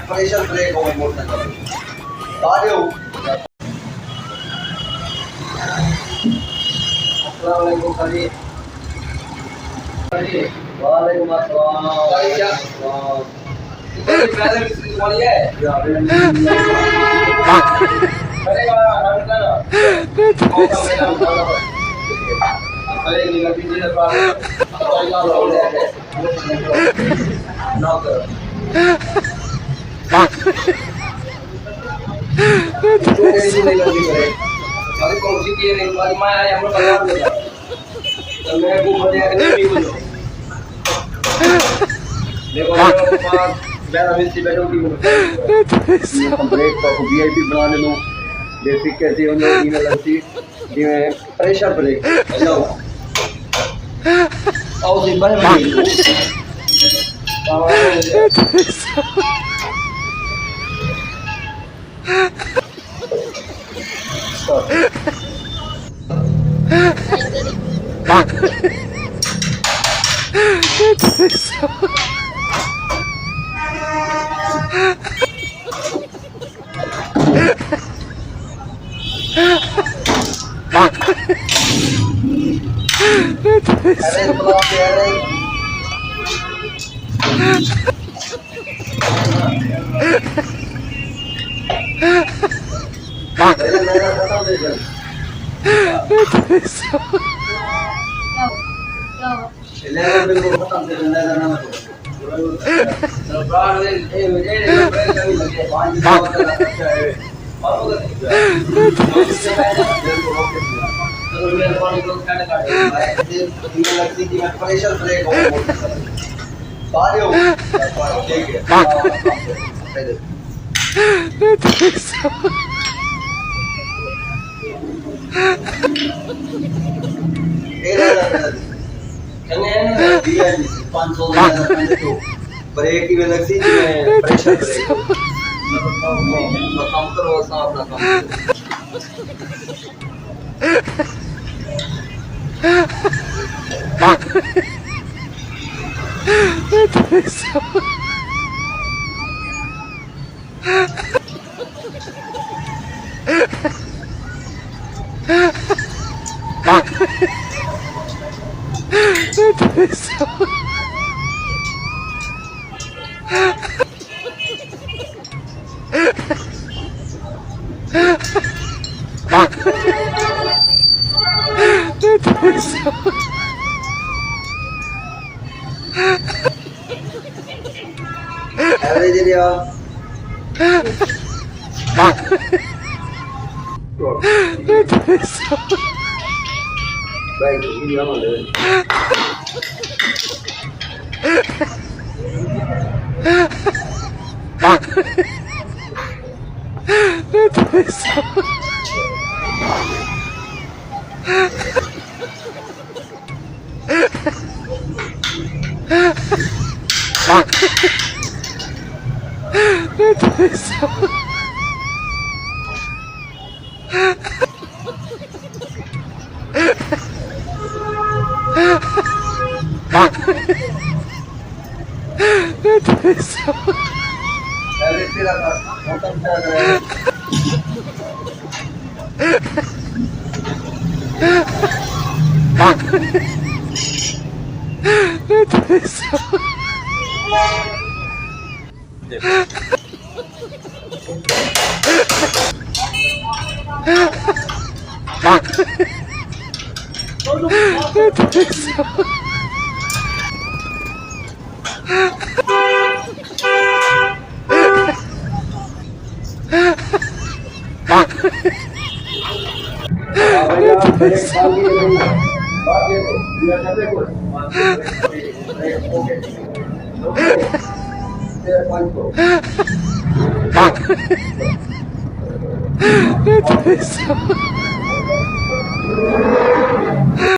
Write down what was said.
Pressure break हो motorcycle अस्सलामुअलैकुम सभी वालेकुम अस्सलाम क्या पहले मिस्त्री वाली है करेगा अरे निकल दीजिए नौकर अरे कौन सी चीज नहीं वाली माया है हम बता दो तो मैं को बढ़िया नहीं बोलो देखो वेला मिस्त्री बैठोगी ब्रेक को वीआईपी बना ले लो बेसिक कैसे हो लो इन लगती जिਵੇਂ प्रेशर ब्रेक जाओ आओ जी बाय बाय अरे ब्लॉक यार अरे मेरा खत्म दे दे ले बिल्कुल खत्म दे देना ना मत तो ब्रांड ए ब्रेक नहीं लगे 5 दिन अच्छा है और प्रेशर ब्रेक हो ठीक है ब्रेक की गैलेक्सी में प्रेशर ब्रेक काम करो अपना काम Average area. Baik, ini apa deh?